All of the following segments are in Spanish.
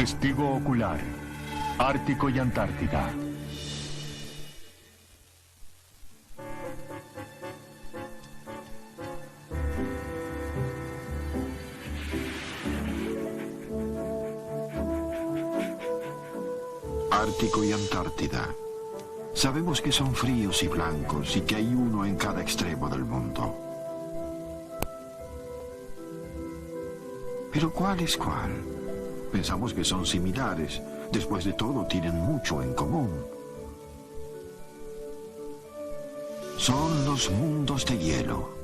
Testigo ocular. Ártico y Antártida. Ártico y Antártida. Sabemos que son fríos y blancos y que hay uno en cada extremo del mundo. ¿Pero cuál es cuál? Pensamos que son similares. Después de todo, tienen mucho en común. Son los mundos de hielo.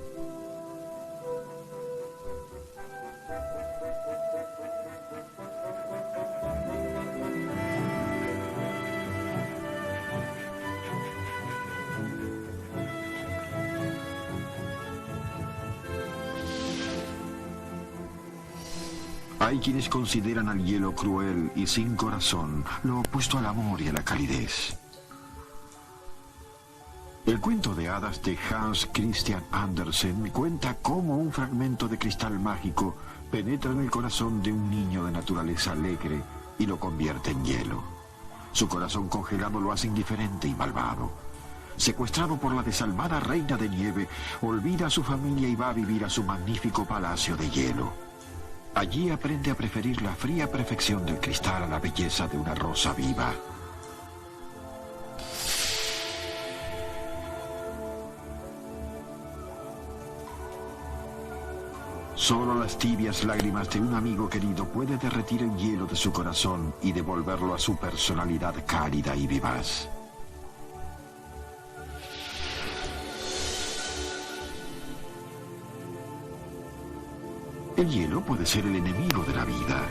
Hay quienes consideran al hielo cruel y sin corazón, lo opuesto al amor y a la calidez. El cuento de hadas de Hans Christian Andersen cuenta cómo un fragmento de cristal mágico penetra en el corazón de un niño de naturaleza alegre y lo convierte en hielo. Su corazón congelado lo hace indiferente y malvado. Secuestrado por la desalmada reina de nieve, olvida a su familia y va a vivir a su magnífico palacio de hielo. Allí aprende a preferir la fría perfección del cristal a la belleza de una rosa viva. Solo las tibias lágrimas de un amigo querido puede derretir el hielo de su corazón y devolverlo a su personalidad cálida y vivaz. El hielo puede ser el enemigo de la vida,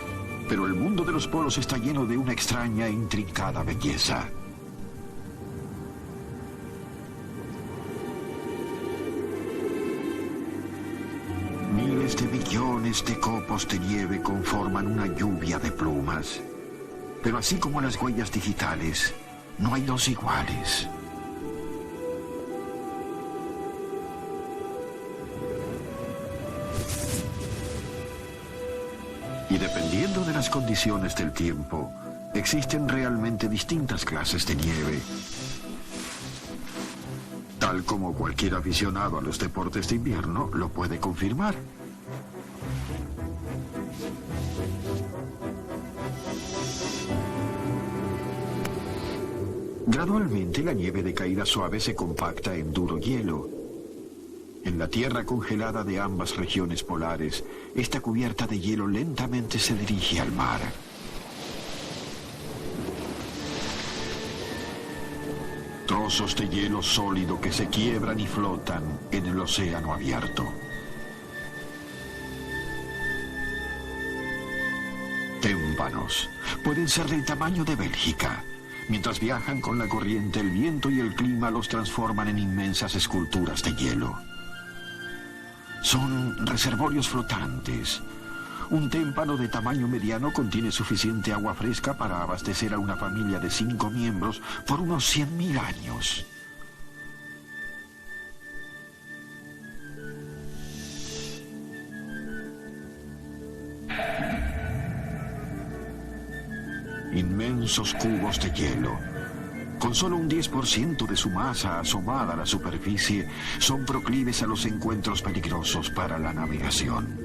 pero el mundo de los polos está lleno de una extraña e intrincada belleza. Miles de millones de copos de nieve conforman una lluvia de plumas. Pero así como las huellas digitales, no hay dos iguales. Y dependiendo de las condiciones del tiempo, existen realmente distintas clases de nieve. Tal como cualquier aficionado a los deportes de invierno lo puede confirmar. Gradualmente la nieve de caída suave se compacta en duro hielo. En la tierra congelada de ambas regiones polares, esta cubierta de hielo lentamente se dirige al mar. Trozos de hielo sólido que se quiebran y flotan en el océano abierto. Témpanos pueden ser del tamaño de Bélgica. Mientras viajan con la corriente, el viento y el clima los transforman en inmensas esculturas de hielo. Son reservorios flotantes. Un témpano de tamaño mediano contiene suficiente agua fresca para abastecer a una familia de 5 miembros por unos 100.000 años. Inmensos cubos de hielo. Con solo un 10% de su masa asomada a la superficie, son proclives a los encuentros peligrosos para la navegación.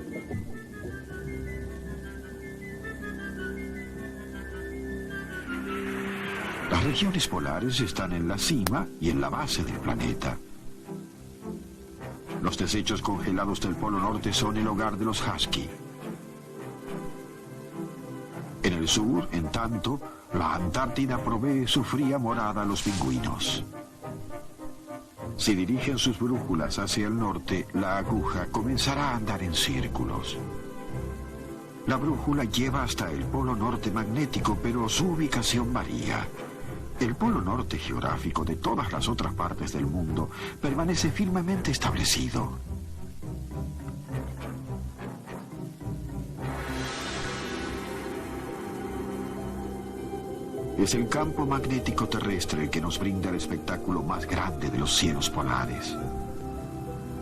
Las regiones polares están en la cima y en la base del planeta. Los desechos congelados del Polo Norte son el hogar de los husky. En el sur, en tanto, la Antártida provee su fría morada a los pingüinos. Si dirigen sus brújulas hacia el norte, la aguja comenzará a andar en círculos. La brújula lleva hasta el Polo Norte magnético, pero su ubicación varía. El Polo Norte geográfico de todas las otras partes del mundo permanece firmemente establecido. Es el campo magnético terrestre el que nos brinda el espectáculo más grande de los cielos polares.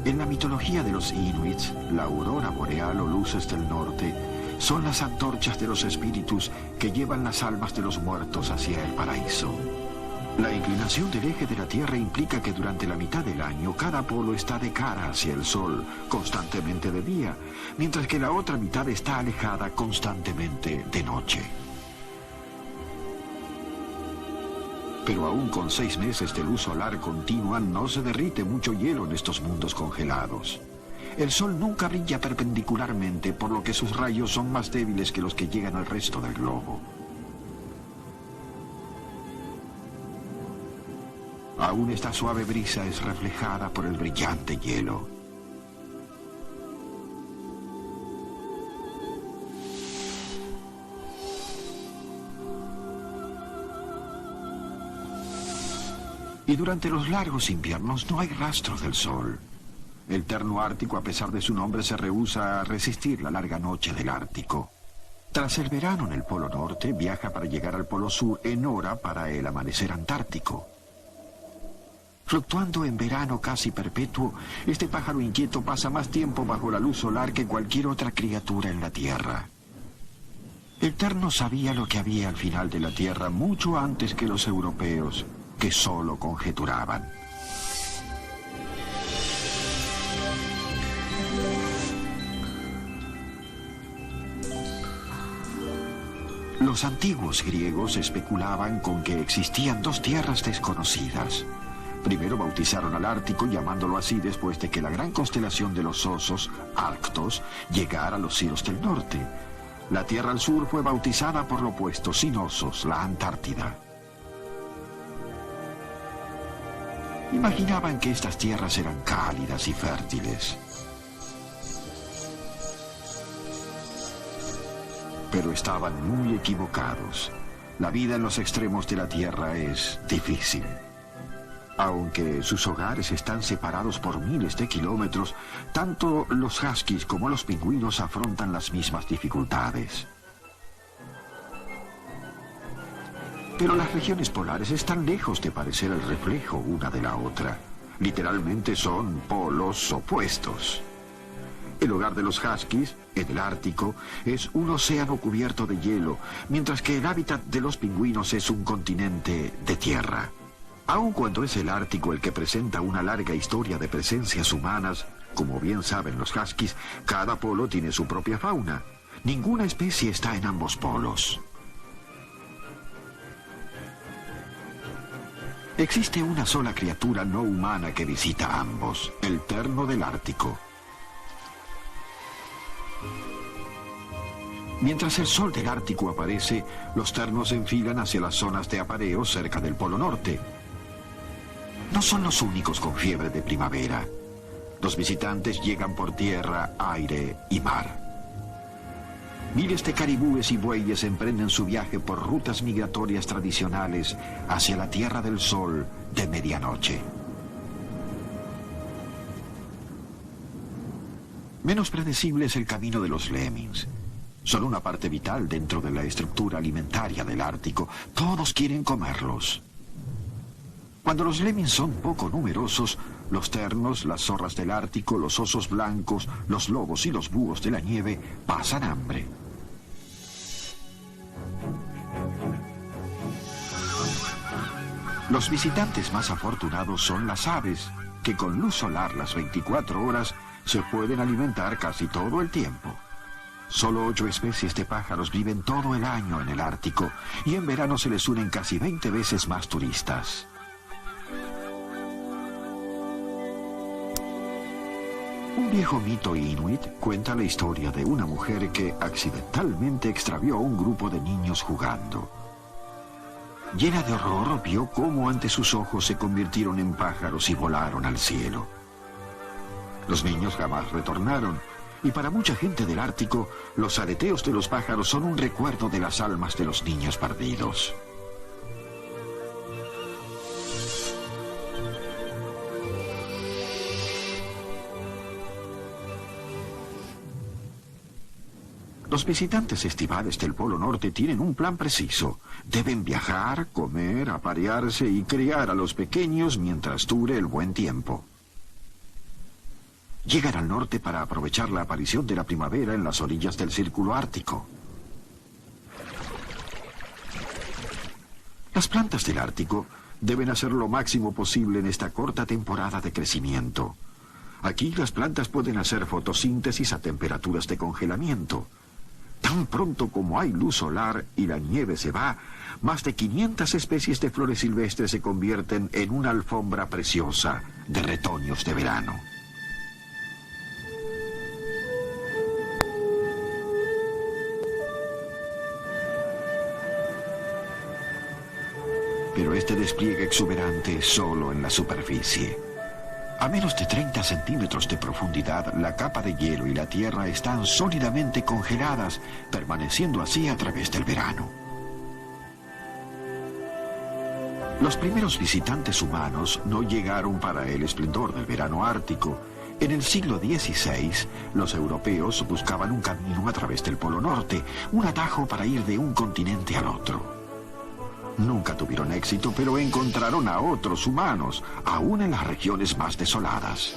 En la mitología de los Inuits, la aurora boreal o luces del norte Son las antorchas de los espíritus que llevan las almas de los muertos hacia el paraíso. La inclinación del eje de la Tierra implica que durante la mitad del año cada polo está de cara hacia el Sol, constantemente de día, mientras que la otra mitad está alejada constantemente de noche. Pero aún con 6 meses de luz solar continua no se derrite mucho hielo en estos mundos congelados. El Sol nunca brilla perpendicularmente, por lo que sus rayos son más débiles que los que llegan al resto del globo. Aún esta suave brisa es reflejada por el brillante hielo. Y durante los largos inviernos no hay rastro del sol. El terno ártico, a pesar de su nombre, se rehúsa a resistir la larga noche del Ártico. Tras el verano en el Polo Norte, viaja para llegar al Polo Sur en hora para el amanecer antártico. Fluctuando en verano casi perpetuo, este pájaro inquieto pasa más tiempo bajo la luz solar que cualquier otra criatura en la Tierra. El terno sabía lo que había al final de la Tierra mucho antes que los europeos, que solo conjeturaban. Los antiguos griegos especulaban con que existían 2 tierras desconocidas. Primero bautizaron al Ártico llamándolo así después de que la gran constelación de los osos, Arctos, llegara a los cielos del norte. La tierra al sur fue bautizada por lo opuesto, sin osos, la Antártida. Imaginaban que estas tierras eran cálidas y fértiles. Pero estaban muy equivocados. La vida en los extremos de la Tierra es difícil. Aunque sus hogares están separados por miles de kilómetros, tanto los huskies como los pingüinos afrontan las mismas dificultades. Pero las regiones polares están lejos de parecer el reflejo una de la otra. Literalmente son polos opuestos. El hogar de los huskies, en el Ártico, es un océano cubierto de hielo, mientras que el hábitat de los pingüinos es un continente de tierra. Aun cuando es el Ártico el que presenta una larga historia de presencias humanas, como bien saben los huskies, cada polo tiene su propia fauna. Ninguna especie está en ambos polos. Existe una sola criatura no humana que visita ambos, el terno del Ártico. Mientras el sol del Ártico aparece, los ternos se enfilan hacia las zonas de apareo cerca del Polo Norte. No son los únicos con fiebre de primavera. Los visitantes llegan por tierra, aire y mar. Miles de caribúes y bueyes emprenden su viaje por rutas migratorias tradicionales hacia la Tierra del Sol de medianoche. Menos predecible es el camino de los lemmings. Son una parte vital dentro de la estructura alimentaria del Ártico. Todos quieren comerlos. Cuando los lemmings son poco numerosos, los ternos, las zorras del Ártico, los osos blancos, los lobos y los búhos de la nieve pasan hambre. Los visitantes más afortunados son las aves, que con luz solar las 24 horas se pueden alimentar casi todo el tiempo. Solo 8 especies de pájaros viven todo el año en el Ártico y en verano se les unen casi 20 veces más turistas. Un viejo mito inuit cuenta la historia de una mujer que accidentalmente extravió a un grupo de niños jugando. Llena de horror, vio cómo ante sus ojos se convirtieron en pájaros y volaron al cielo. Los niños jamás retornaron, y para mucha gente del Ártico, los aleteos de los pájaros son un recuerdo de las almas de los niños perdidos. Los visitantes estivales del Polo Norte tienen un plan preciso. Deben viajar, comer, aparearse y criar a los pequeños mientras dure el buen tiempo. Llegan al norte para aprovechar la aparición de la primavera en las orillas del Círculo Ártico. Las plantas del Ártico deben hacer lo máximo posible en esta corta temporada de crecimiento. Aquí las plantas pueden hacer fotosíntesis a temperaturas de congelamiento. Tan pronto como hay luz solar y la nieve se va, más de 500 especies de flores silvestres se convierten en una alfombra preciosa de retoños de verano. Pero este despliegue exuberante es solo en la superficie. A menos de 30 centímetros de profundidad, la capa de hielo y la tierra están sólidamente congeladas, permaneciendo así a través del verano. Los primeros visitantes humanos no llegaron para el esplendor del verano ártico. En el siglo XVI, los europeos buscaban un camino a través del Polo Norte, un atajo para ir de un continente al otro. Nunca tuvieron éxito, pero encontraron a otros humanos, aún en las regiones más desoladas.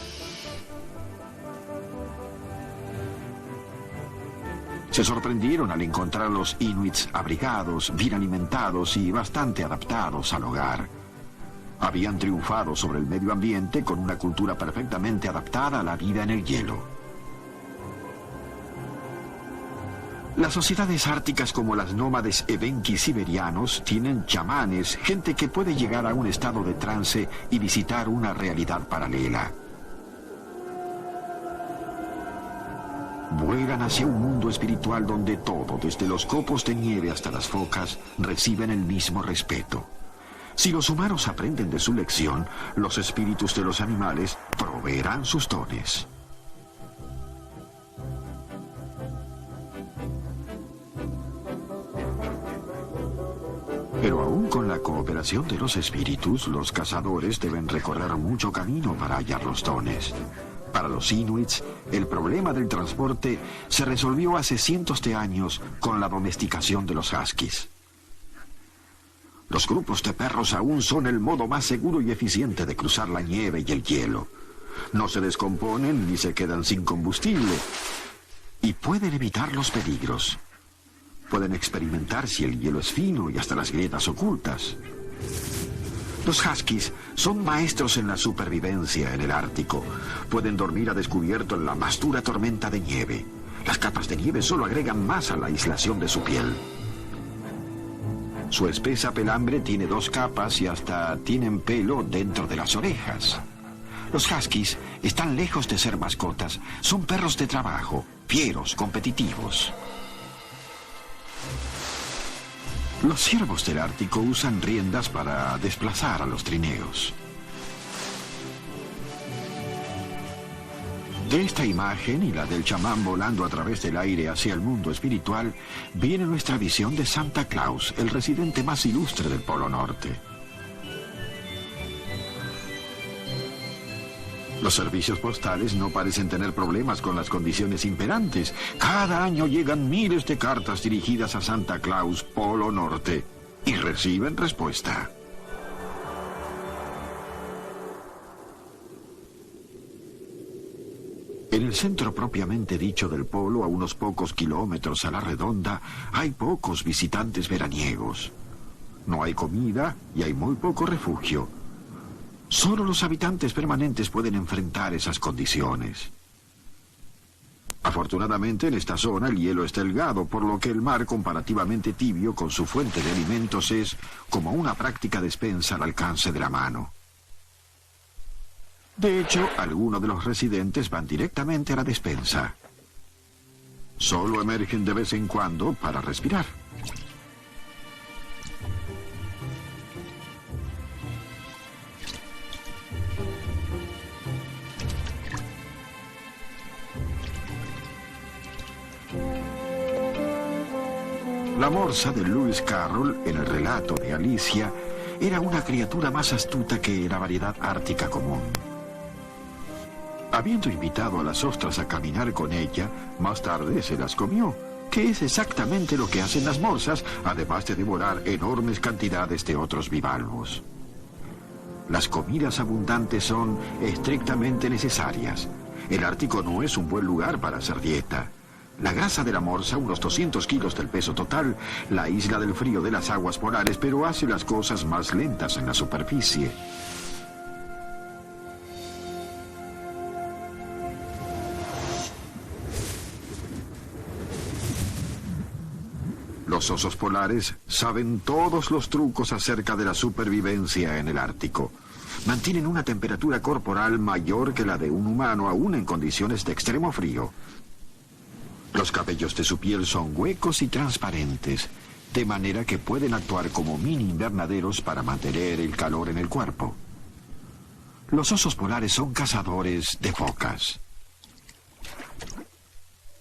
Se sorprendieron al encontrar a los inuits abrigados, bien alimentados y bastante adaptados al hogar. Habían triunfado sobre el medio ambiente con una cultura perfectamente adaptada a la vida en el hielo. Las sociedades árticas como las nómades evenki siberianos tienen chamanes, gente que puede llegar a un estado de trance y visitar una realidad paralela. Vuelan hacia un mundo espiritual donde todo, desde los copos de nieve hasta las focas, reciben el mismo respeto. Si los humanos aprenden de su lección, los espíritus de los animales proveerán sus dones. Pero aún con la cooperación de los espíritus, los cazadores deben recorrer mucho camino para hallar los dones. Para los inuits, el problema del transporte se resolvió hace cientos de años con la domesticación de los huskies. Los grupos de perros aún son el modo más seguro y eficiente de cruzar la nieve y el hielo. No se descomponen ni se quedan sin combustible y pueden evitar los peligros. Pueden experimentar si el hielo es fino y hasta las grietas ocultas. Los huskies son maestros en la supervivencia en el Ártico. Pueden dormir a descubierto en la más dura tormenta de nieve. Las capas de nieve solo agregan más a la aislación de su piel. Su espesa pelambre tiene 2 capas y hasta tienen pelo dentro de las orejas. Los huskies están lejos de ser mascotas. Son perros de trabajo, fieros, competitivos. Los ciervos del Ártico usan riendas para desplazar a los trineos. De esta imagen y la del chamán volando a través del aire hacia el mundo espiritual, viene nuestra visión de Santa Claus, el residente más ilustre del Polo Norte. Los servicios postales no parecen tener problemas con las condiciones imperantes. Cada año llegan miles de cartas dirigidas a Santa Claus, Polo Norte, y reciben respuesta. En el centro propiamente dicho del polo, a unos pocos kilómetros a la redonda, hay pocos visitantes veraniegos. No hay comida y hay muy poco refugio. Solo los habitantes permanentes pueden enfrentar esas condiciones. Afortunadamente, en esta zona el hielo es delgado, por lo que el mar comparativamente tibio con su fuente de alimentos es como una práctica despensa al alcance de la mano. De hecho, algunos de los residentes van directamente a la despensa. Solo emergen de vez en cuando para respirar. La morsa de Lewis Carroll, en el relato de Alicia, era una criatura más astuta que la variedad ártica común. Habiendo invitado a las ostras a caminar con ella, más tarde se las comió, que es exactamente lo que hacen las morsas, además de devorar enormes cantidades de otros bivalvos. Las comidas abundantes son estrictamente necesarias. El Ártico no es un buen lugar para hacer dieta. La grasa de la morsa, unos 200 kilos del peso total, la isla del frío de las aguas polares, pero hace las cosas más lentas en la superficie. Los osos polares saben todos los trucos acerca de la supervivencia en el Ártico. Mantienen una temperatura corporal mayor que la de un humano, aún en condiciones de extremo frío. Los cabellos de su piel son huecos y transparentes, de manera que pueden actuar como mini invernaderos para mantener el calor en el cuerpo. Los osos polares son cazadores de focas.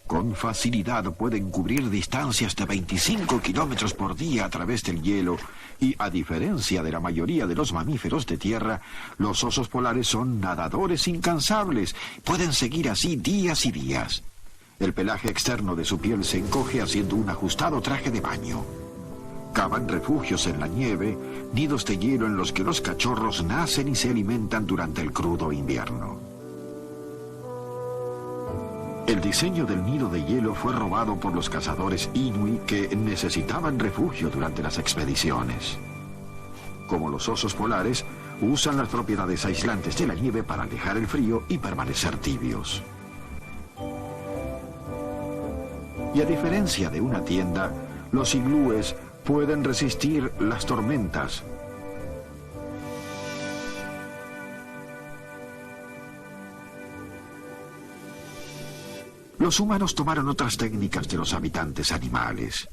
Con facilidad pueden cubrir distancias de 25 kilómetros por día a través del hielo y, a diferencia de la mayoría de los mamíferos de tierra, los osos polares son nadadores incansables. Pueden seguir así días y días. El pelaje externo de su piel se encoge haciendo un ajustado traje de baño. Cavan refugios en la nieve, nidos de hielo en los que los cachorros nacen y se alimentan durante el crudo invierno. El diseño del nido de hielo fue robado por los cazadores Inuit que necesitaban refugio durante las expediciones. Como los osos polares, usan las propiedades aislantes de la nieve para alejar el frío y permanecer tibios. Y a diferencia de una tienda, los iglúes pueden resistir las tormentas. Los humanos tomaron otras técnicas de los habitantes animales.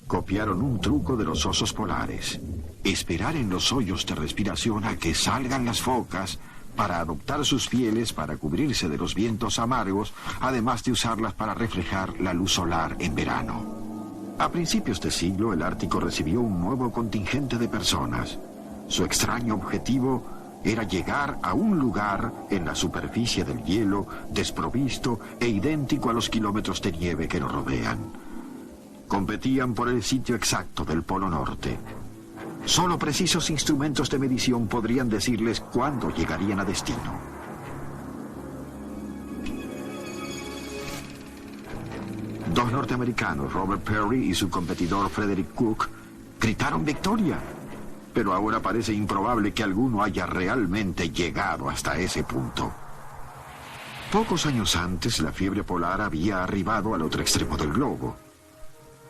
Copiaron un truco de los osos polares: esperar en los hoyos de respiración a que salgan las focas para adoptar sus pieles para cubrirse de los vientos amargos, además de usarlas para reflejar la luz solar en verano. A principios de siglo, el Ártico recibió un nuevo contingente de personas. Su extraño objetivo era llegar a un lugar en la superficie del hielo desprovisto e idéntico a los kilómetros de nieve que lo rodean. Competían por el sitio exacto del Polo Norte. Solo precisos instrumentos de medición podrían decirles cuándo llegarían a destino. Dos norteamericanos, Robert Peary y su competidor Frederick Cook, gritaron victoria. Pero ahora parece improbable que alguno haya realmente llegado hasta ese punto. Pocos años antes, la fiebre polar había arribado al otro extremo del globo.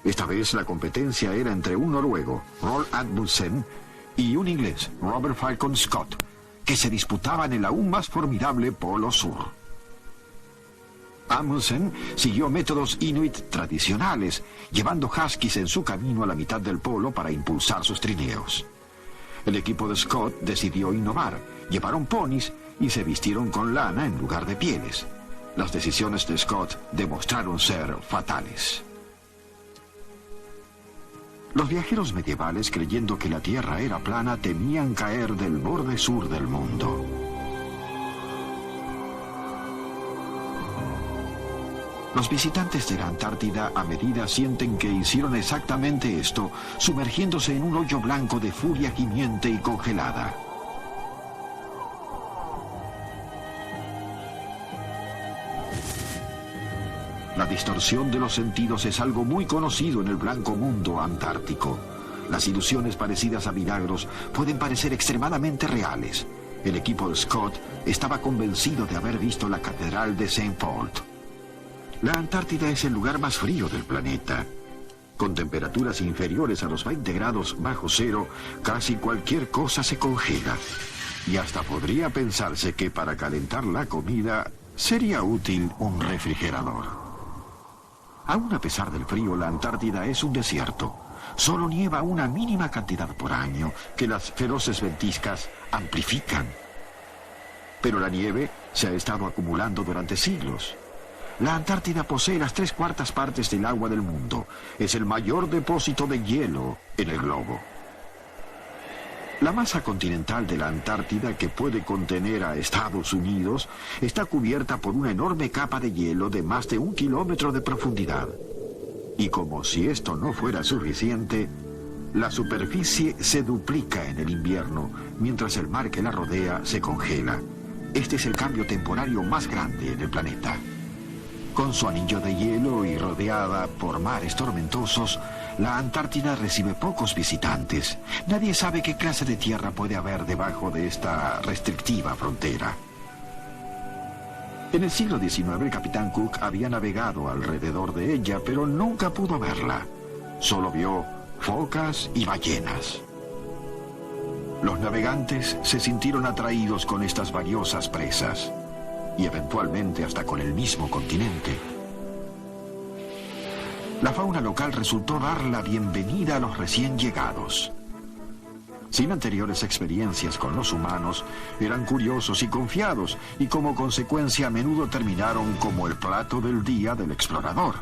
Esta vez la competencia era entre un noruego, Roald Amundsen, y un inglés, Robert Falcon Scott, que se disputaban el aún más formidable Polo Sur. Amundsen siguió métodos inuit tradicionales, llevando huskies en su camino a la mitad del polo para impulsar sus trineos. El equipo de Scott decidió innovar. Llevaron ponis y se vistieron con lana en lugar de pieles. Las decisiones de Scott demostraron ser fatales. Los viajeros medievales, creyendo que la Tierra era plana, temían caer del borde sur del mundo. Los visitantes de la Antártida a medida sienten que hicieron exactamente esto, sumergiéndose en un hoyo blanco de furia gimiente y congelada. La distorsión de los sentidos es algo muy conocido en el blanco mundo antártico. Las ilusiones parecidas a milagros pueden parecer extremadamente reales. El equipo de Scott estaba convencido de haber visto la catedral de St. Paul. La Antártida es el lugar más frío del planeta. Con temperaturas inferiores a los 20 grados bajo cero, casi cualquier cosa se congela. Y hasta podría pensarse que para calentar la comida sería útil un refrigerador. Aún a pesar del frío, la Antártida es un desierto. Solo nieva una mínima cantidad por año que las feroces ventiscas amplifican. Pero la nieve se ha estado acumulando durante siglos. La Antártida posee las 3/4 partes del agua del mundo. Es el mayor depósito de hielo en el globo. La masa continental de la Antártida, que puede contener a Estados Unidos, está cubierta por una enorme capa de hielo de más de 1 kilómetro de profundidad. Y como si esto no fuera suficiente, la superficie se duplica en el invierno, mientras el mar que la rodea se congela. este es el cambio temporario más grande en el planeta. Con su anillo de hielo y rodeada por mares tormentosos, la Antártida recibe pocos visitantes. Nadie sabe qué clase de tierra puede haber debajo de esta restrictiva frontera. En el siglo XIX, el capitán Cook había navegado alrededor de ella, pero nunca pudo verla. Solo vio focas y ballenas. Los navegantes se sintieron atraídos con estas valiosas presas, y eventualmente hasta con el mismo continente. La fauna local resultó dar la bienvenida a los recién llegados. Sin anteriores experiencias con los humanos, eran curiosos y confiados, y como consecuencia a menudo terminaron como el plato del día del explorador.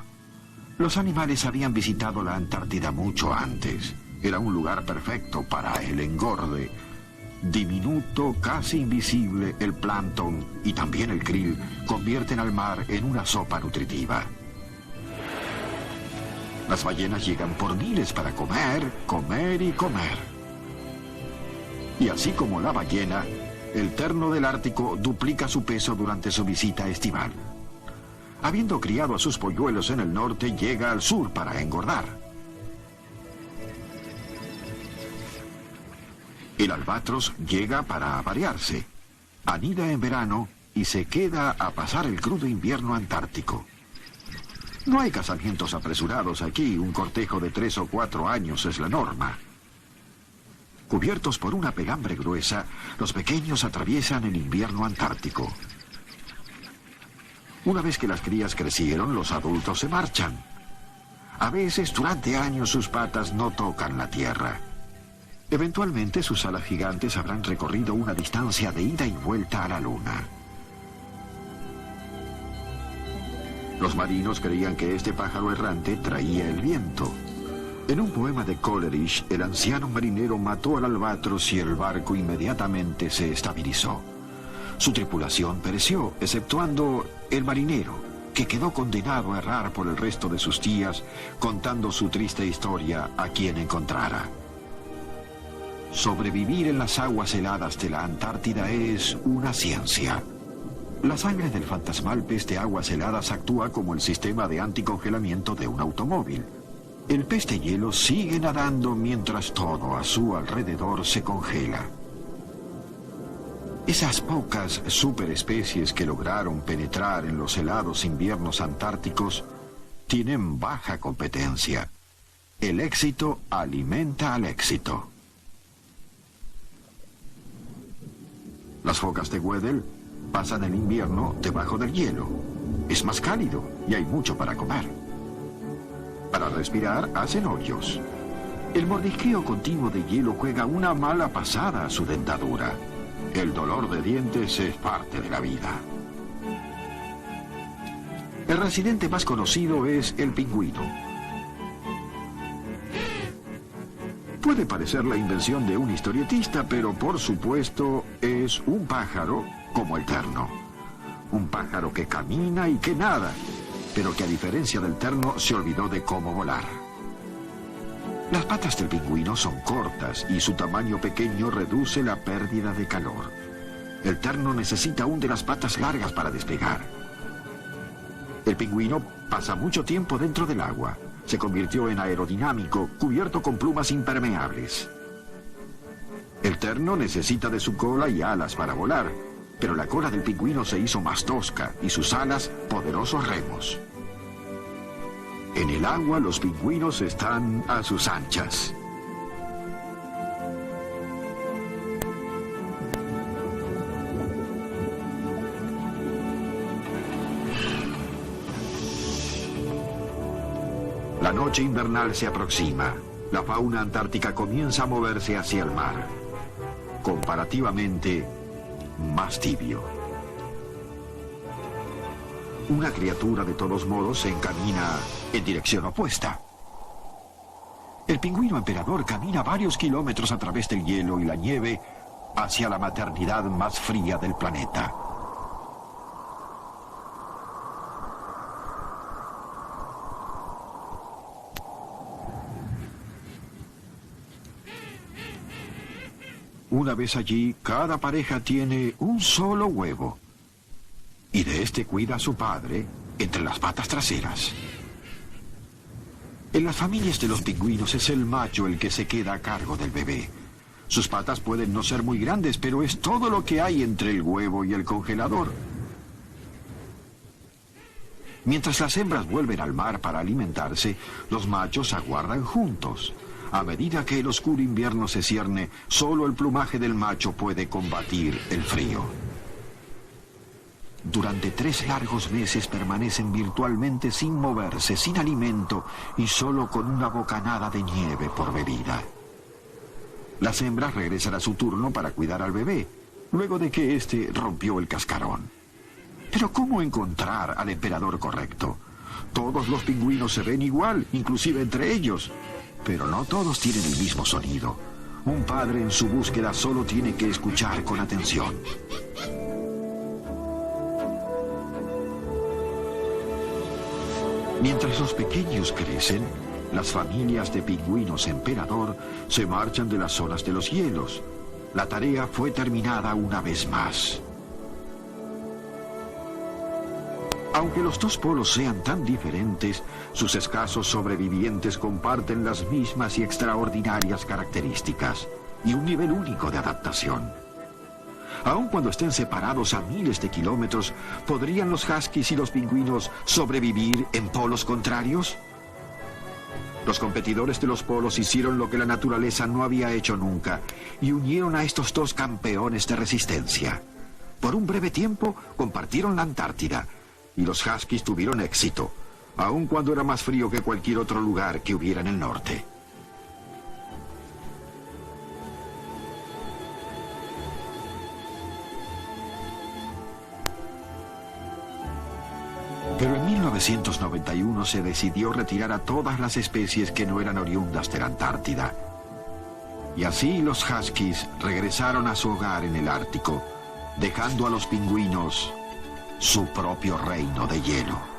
Los animales habían visitado la Antártida mucho antes. Era un lugar perfecto para el engorde. Diminuto, casi invisible, el plancton y también el krill convierten al mar en una sopa nutritiva. Las ballenas llegan por miles para comer, comer y comer. Y así como la ballena, el terno del Ártico duplica su peso durante su visita estival. Habiendo criado a sus polluelos en el norte, llega al sur para engordar. El albatros llega para aparearse, anida en verano y se queda a pasar el crudo invierno antártico. No hay casamientos apresurados aquí, un cortejo de 3 o 4 años es la norma. Cubiertos por una pelambre gruesa, los pequeños atraviesan el invierno antártico. Una vez que las crías crecieron, los adultos se marchan. A veces, durante años, sus patas no tocan la tierra. Eventualmente, sus alas gigantes habrán recorrido una distancia de ida y vuelta a la luna. Los marinos creían que este pájaro errante traía el viento. En un poema de Coleridge, el anciano marinero mató al albatros y el barco inmediatamente se estabilizó. Su tripulación pereció, exceptuando el marinero, que quedó condenado a errar por el resto de sus días, contando su triste historia a quien encontrara. Sobrevivir en las aguas heladas de la Antártida es una ciencia. La sangre del fantasmal pez de aguas heladas actúa como el sistema de anticongelamiento de un automóvil. El pez de hielo sigue nadando mientras todo a su alrededor se congela. Esas pocas superespecies que lograron penetrar en los helados inviernos antárticos tienen baja competencia. El éxito alimenta al éxito. Las focas de Weddell pasan el invierno debajo del hielo. Es más cálido y hay mucho para comer. Para respirar, hacen hoyos. El mordisqueo continuo de hielo juega una mala pasada a su dentadura. El dolor de dientes es parte de la vida. El residente más conocido es el pingüino. Puede parecer la invención de un historietista, pero por supuesto es un pájaro como el terno. Un pájaro que camina y que nada, pero que a diferencia del terno se olvidó de cómo volar. Las patas del pingüino son cortas y su tamaño pequeño reduce la pérdida de calor. El terno necesita aún de las patas largas para despegar. El pingüino pasa mucho tiempo dentro del agua. Se convirtió en aerodinámico, cubierto con plumas impermeables. El terno necesita de su cola y alas para volar, pero la cola del pingüino se hizo más tosca y sus alas poderosos remos. En el agua los pingüinos están a sus anchas. La noche invernal se aproxima. La fauna antártica comienza a moverse hacia el mar. Comparativamente, más tibio. Una criatura de todos modos se encamina en dirección opuesta. El pingüino emperador camina varios kilómetros a través del hielo y la nieve hacia la maternidad más fría del planeta. Una vez allí, cada pareja tiene un solo huevo. Y de este cuida a su padre entre las patas traseras. En las familias de los pingüinos es el macho el que se queda a cargo del bebé. Sus patas pueden no ser muy grandes, pero es todo lo que hay entre el huevo y el congelador. Mientras las hembras vuelven al mar para alimentarse, los machos aguardan juntos. A medida que el oscuro invierno se cierne, solo el plumaje del macho puede combatir el frío. Durante 3 largos meses permanecen virtualmente sin moverse, sin alimento y solo con una bocanada de nieve por bebida. Las hembras regresan a su turno para cuidar al bebé, luego de que éste rompió el cascarón. Pero ¿cómo encontrar al emperador correcto? Todos los pingüinos se ven igual, inclusive entre ellos, pero no todos tienen el mismo sonido. Un padre en su búsqueda solo tiene que escuchar con atención. Mientras los pequeños crecen, las familias de pingüinos emperador se marchan de las zonas de los hielos. La tarea fue terminada una vez más. Aunque los dos polos sean tan diferentes, sus escasos sobrevivientes comparten las mismas y extraordinarias características y un nivel único de adaptación. Aun cuando estén separados a miles de kilómetros, ¿podrían los huskies y los pingüinos sobrevivir en polos contrarios? Los competidores de los polos hicieron lo que la naturaleza no había hecho nunca y unieron a estos dos campeones de resistencia. Por un breve tiempo compartieron la Antártida y los huskies tuvieron éxito, aun cuando era más frío que cualquier otro lugar que hubiera en el norte. Pero en 1991 se decidió retirar a todas las especies que no eran oriundas de la Antártida. Y así los huskies regresaron a su hogar en el Ártico, dejando a los pingüinos su propio reino de hielo.